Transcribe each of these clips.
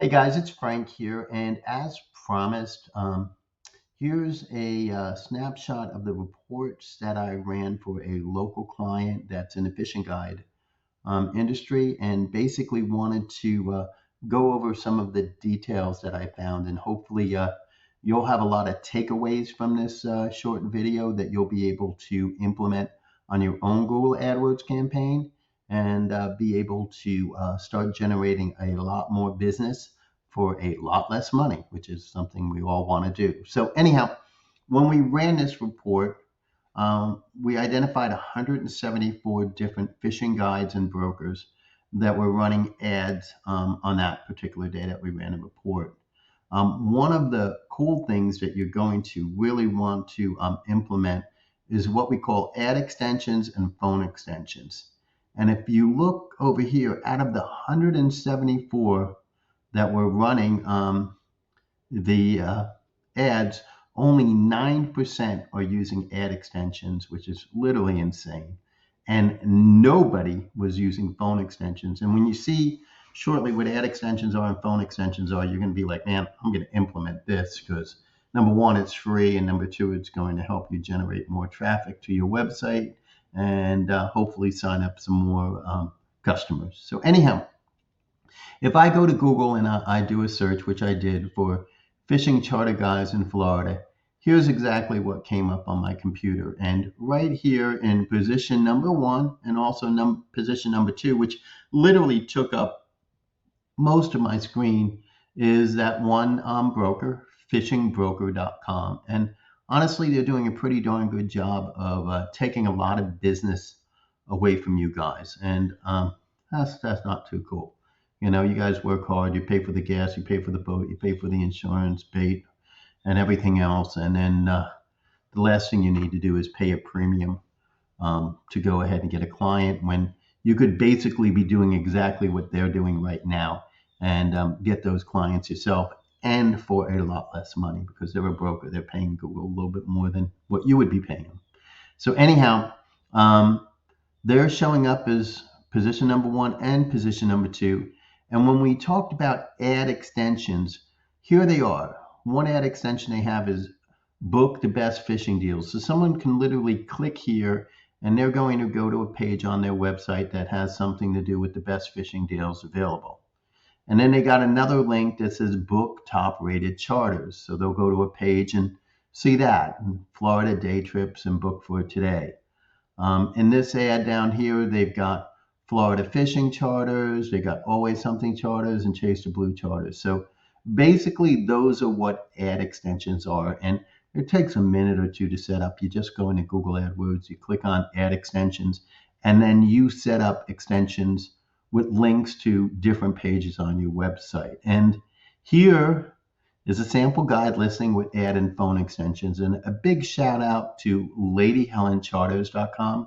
Hey guys, it's Frank here, and as promised, here's a snapshot of the reports that I ran for a local client that's in the fishing guide industry, and basically wanted to go over some of the details that I found, and hopefully you'll have a lot of takeaways from this short video that you'll be able to implement on your own Google AdWords campaign and be able to start generating a lot more business for a lot less money, which is something we all want to do. So anyhow, when we ran this report, we identified 174 different fishing guides and brokers that were running ads on that particular day that we ran a report. One of the cool things that you're going to really want to implement is what we call ad extensions and phone extensions. And if you look over here, out of the 174 that were running the ads, only 9% are using ad extensions, which is literally insane. And nobody was using phone extensions. And when you see shortly what ad extensions are and phone extensions are, you're going to be like, man, I'm going to implement this because number one, it's free. And number two, it's going to help you generate more traffic to your website and hopefully sign up some more customers. So anyhow, if I go to Google and I do a search, which I did for fishing charter guides in Florida, here's exactly what came up on my computer. And right here in position number one and also position number two, which literally took up most of my screen, is that one broker, fishingbroker.com. And honestly, they're doing a pretty darn good job of taking a lot of business away from you guys. And that's not too cool. You know, you guys work hard, you pay for the gas, you pay for the boat, you pay for the insurance, bait, and everything else. And then the last thing you need to do is pay a premium to go ahead and get a client when you could basically be doing exactly what they're doing right now and get those clients yourself and for a lot less money because they're a broker. They're paying Google a little bit more than what you would be paying them. So anyhow, they're showing up as position number one and position number two. And when we talked about ad extensions, here they are. One ad extension they have is book the best fishing deals. So someone can literally click here and they're going to go to a page on their website that has something to do with the best fishing deals available. And then they got another link that says book top rated charters. So they'll go to a page and see that, Florida day trips and book for today. In this ad down here, they've got Florida fishing charters, they got always something charters and chase the blue charters. So basically those are what ad extensions are. And it takes a minute or two to set up. You just go into Google AdWords, you click on ad extensions, and then you set up extensions with links to different pages on your website. And here is a sample guide listing with ad and phone extensions. And a big shout out to ladyhelencharters.com,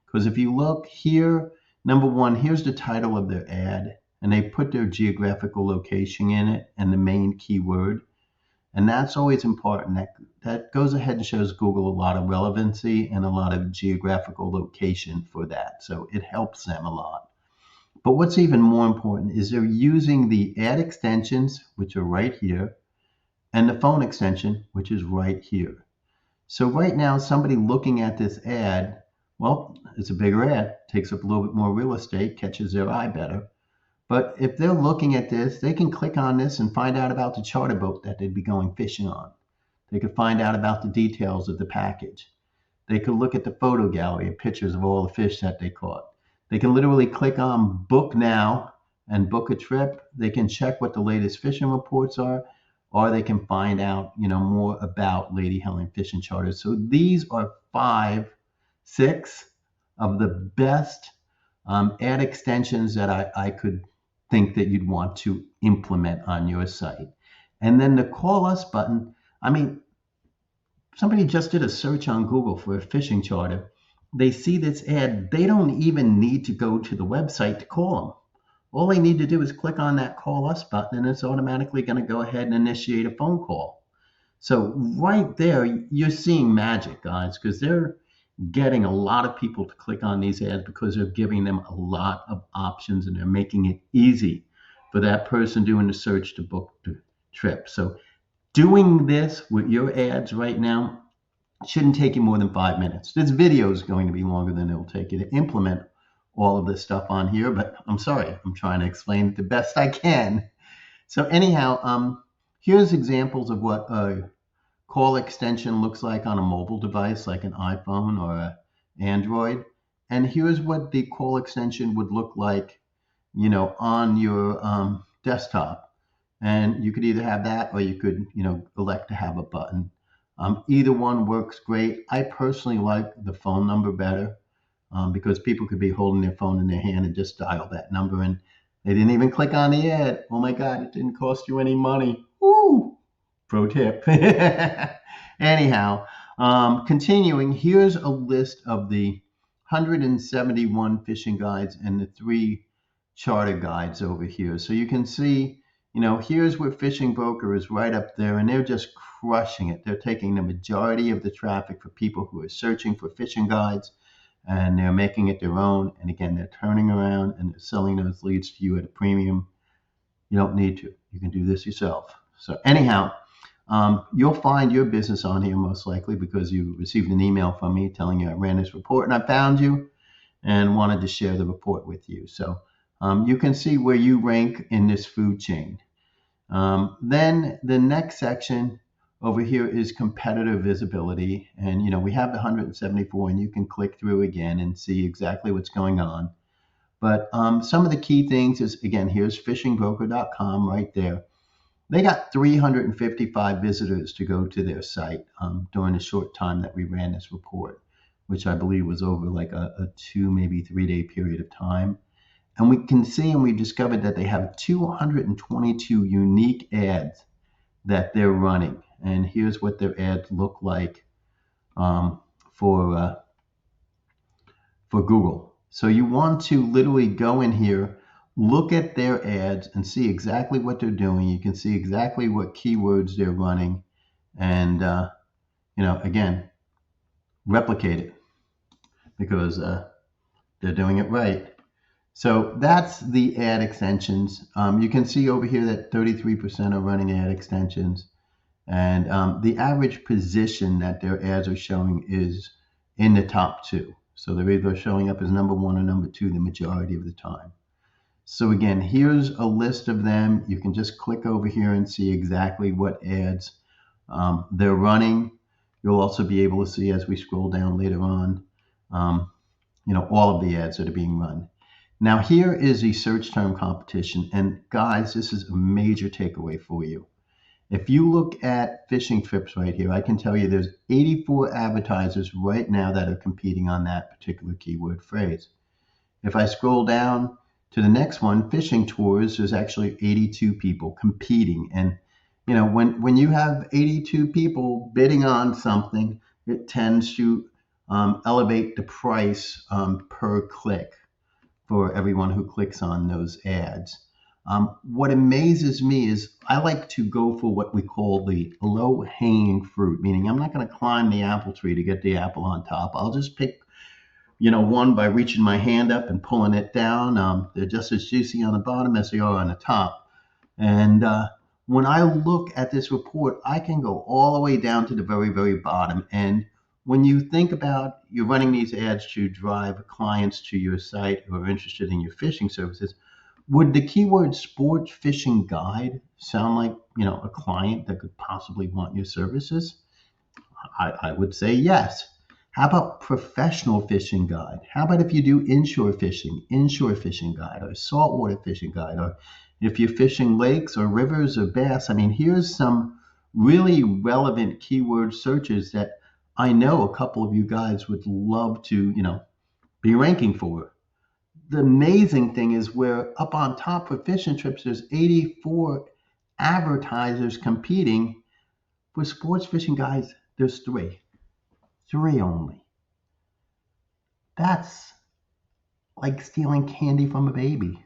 because if you look here, number one, here's the title of their ad, and they put their geographical location in it and the main keyword. And that's always important. That goes ahead and shows Google a lot of relevancy and a lot of geographical location for that. So it helps them a lot. But what's even more important is they're using the ad extensions, which are right here, and the phone extension, which is right here. So right now, somebody looking at this ad, well, it's a bigger ad, takes up a little bit more real estate, catches their eye better. But if they're looking at this, they can click on this and find out about the charter boat that they'd be going fishing on. They could find out about the details of the package. They could look at the photo gallery of pictures of all the fish that they caught. They can literally click on book now and book a trip. They can check what the latest fishing reports are, or they can find out, more about Lady Helen Fishing Charters. So these are 6 of the best ad extensions that I could think that you'd want to implement on your site. And then the call us button, somebody just did a search on Google for a fishing charter. They see this ad, they don't even need to go to the website to call them. All they need to do is click on that call us button and it's automatically going to go ahead and initiate a phone call. So right there, you're seeing magic, guys, because they're getting a lot of people to click on these ads because they're giving them a lot of options and they're making it easy for that person doing the search to book the trip. So doing this with your ads right now shouldn't take you more than 5 minutes. This video is going to be longer than it'll take you to implement all of this stuff on here, but I'm sorry, I'm trying to explain it the best I can. So anyhow, here's examples of what a call extension looks like on a mobile device like an iPhone or an Android. And here's what the call extension would look like, on your desktop. And you could either have that or you could, elect to have a button. Either one works great. I personally like the phone number better because people could be holding their phone in their hand and just dial that number, and they didn't even click on the ad. Oh my God, it didn't cost you any money. Woo! Pro tip. Anyhow, continuing, here's a list of the 171 fishing guides and the 3 charter guides over here. So you can see, here's where Fishing Broker is right up there, and they're just crushing it. They're taking the majority of the traffic for people who are searching for fishing guides, and they're making it their own. And again, they're turning around and they're selling those leads to you at a premium. You don't need to. You can do this yourself. So anyhow, you'll find your business on here most likely because you received an email from me telling you I ran this report and I found you and wanted to share the report with you. So you can see where you rank in this food chain. Then the next section over here is competitor visibility. And, we have the 174 and you can click through again and see exactly what's going on. But some of the key things is, again, here's fishingbroker.com right there. They got 355 visitors to go to their site during the short time that we ran this report, which I believe was over like a 2, maybe 3-day period of time. And we can see and we discovered that they have 222 unique ads that they're running. And here's what their ads look like for Google. So you want to literally go in here, look at their ads and see exactly what they're doing. You can see exactly what keywords they're running and, again, replicate it because they're doing it right. So that's the ad extensions. You can see over here that 33% are running ad extensions. And the average position that their ads are showing is in the top 2. So they're either showing up as number 1 or number 2 the majority of the time. So again, here's a list of them. You can just click over here and see exactly what ads they're running. You'll also be able to see as we scroll down later on, all of the ads that are being run. Now here is the search term competition. And guys, this is a major takeaway for you. If you look at fishing trips right here, I can tell you there's 84 advertisers right now that are competing on that particular keyword phrase. If I scroll down to the next one, fishing tours, there's actually 82 people competing. And, when you have 82 people bidding on something, it tends to elevate the price per click for everyone who clicks on those ads. What amazes me is I like to go for what we call the low-hanging fruit, meaning I'm not going to climb the apple tree to get the apple on top. I'll just pick, one by reaching my hand up and pulling it down. They're just as juicy on the bottom as they are on the top. And when I look at this report, I can go all the way down to the very, very bottom. And when you think about you're running these ads to drive clients to your site who are interested in your fishing services, would the keyword sports fishing guide sound like, a client that could possibly want your services? I would say yes. How about professional fishing guide? How about if you do inshore fishing guide, or saltwater fishing guide, or if you're fishing lakes or rivers or bass? I mean, here's some really relevant keyword searches that I know a couple of you guys would love to, be ranking for. The amazing thing is we're up on top for fishing trips. There's 84 advertisers competing. For sports fishing guides, there's 3 only. That's like stealing candy from a baby.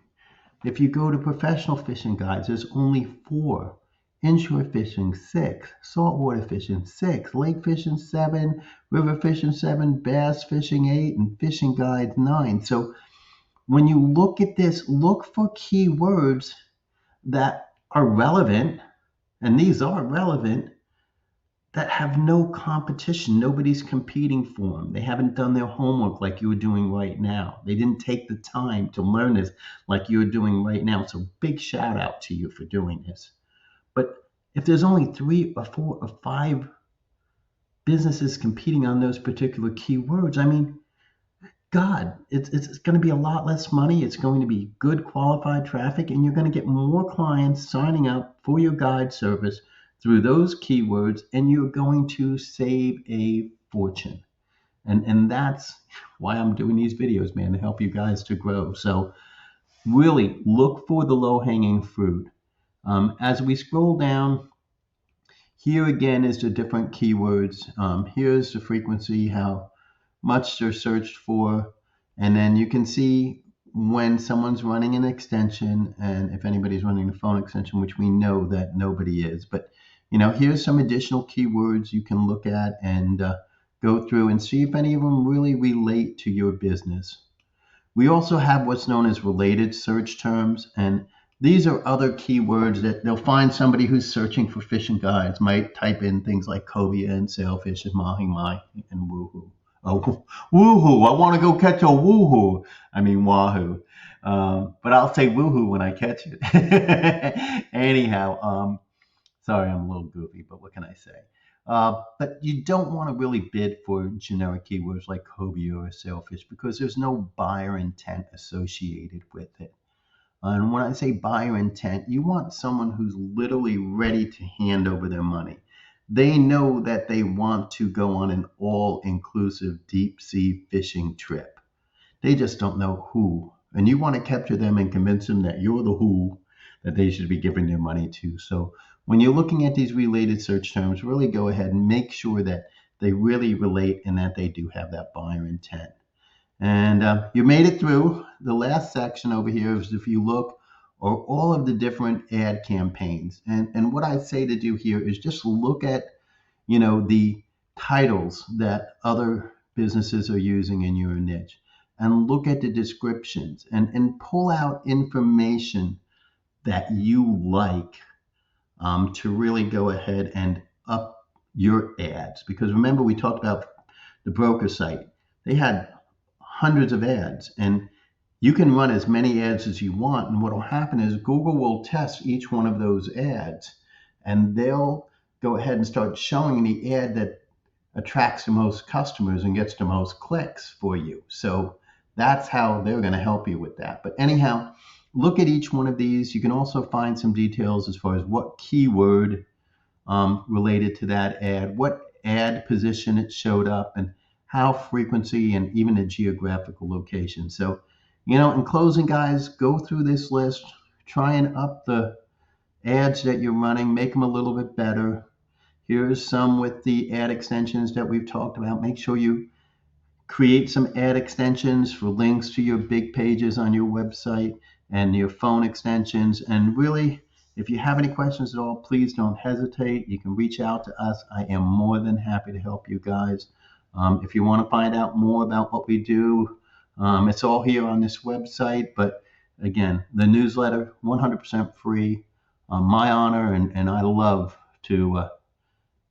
If you go to professional fishing guides, there's only 4. Inshore fishing, 6. Saltwater fishing, 6. Lake fishing, 7. River fishing, 7. Bass fishing, 8. And fishing guides, 9. So when you look at this, look for keywords that are relevant, and these are relevant, that have no competition. Nobody's competing for them. They haven't done their homework like you're doing right now. They didn't take the time to learn this like you're doing right now. So big shout out to you for doing this. But if there's only 3 or 4 or 5 businesses competing on those particular keywords, I mean, God, it's going to be a lot less money. It's going to be good qualified traffic, and you're going to get more clients signing up for your guide service through those keywords, and you're going to save a fortune. And that's why I'm doing these videos, man, to help you guys to grow. So really look for the low hanging fruit. As we scroll down, here again is the different keywords. Here's the frequency, how much they're searched for. And then you can see when someone's running an extension and if anybody's running a phone extension, which we know that nobody is. But, here's some additional keywords you can look at and go through and see if any of them really relate to your business. We also have what's known as related search terms, and these are other keywords that they'll find somebody who's searching for fishing guides might type in things like cobia and sailfish and mahi-mahi and woohoo. Oh, woohoo! I want to go catch a woohoo. I mean wahoo. But I'll say woohoo when I catch it. Anyhow, sorry, I'm a little goofy, but what can I say? But you don't want to really bid for generic keywords like cobia or sailfish because there's no buyer intent associated with it. And when I say buyer intent, you want someone who's literally ready to hand over their money. They know that they want to go on an all-inclusive deep sea fishing trip. They just don't know who. And you want to capture them and convince them that you're the who that they should be giving their money to. So when you're looking at these related search terms, really go ahead and make sure that they really relate and that they do have that buyer intent. And you made it through. The last section over here is, if you look, are all of the different ad campaigns. And what I say to do here is just look at, the titles that other businesses are using in your niche, and look at the descriptions and pull out information that you like to really go ahead and up your ads. Because remember, we talked about the broker site. They had hundreds of ads, and you can run as many ads as you want. And what will happen is Google will test each one of those ads, and they'll go ahead and start showing the ad that attracts the most customers and gets the most clicks for you. So that's how they're going to help you with that. But anyhow, look at each one of these. You can also find some details as far as what keyword related to that ad, what ad position it showed up, and how frequency, and even a geographical location. So, in closing, guys, go through this list, try and up the ads that you're running, make them a little bit better. Here's some with the ad extensions that we've talked about. Make sure you create some ad extensions for links to your big pages on your website and your phone extensions. And really, if you have any questions at all, please don't hesitate. You can reach out to us. I am more than happy to help you guys. If you want to find out more about what we do, it's all here on this website. But again, the newsletter, 100% free. My honor, and I love to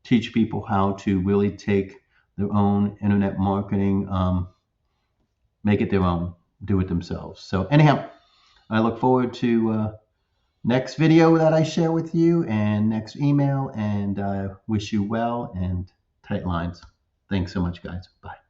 teach people how to really take their own internet marketing, make it their own, do it themselves. So anyhow, I look forward to next video that I share with you and next email, and I wish you well and tight lines. Thanks so much, guys. Bye.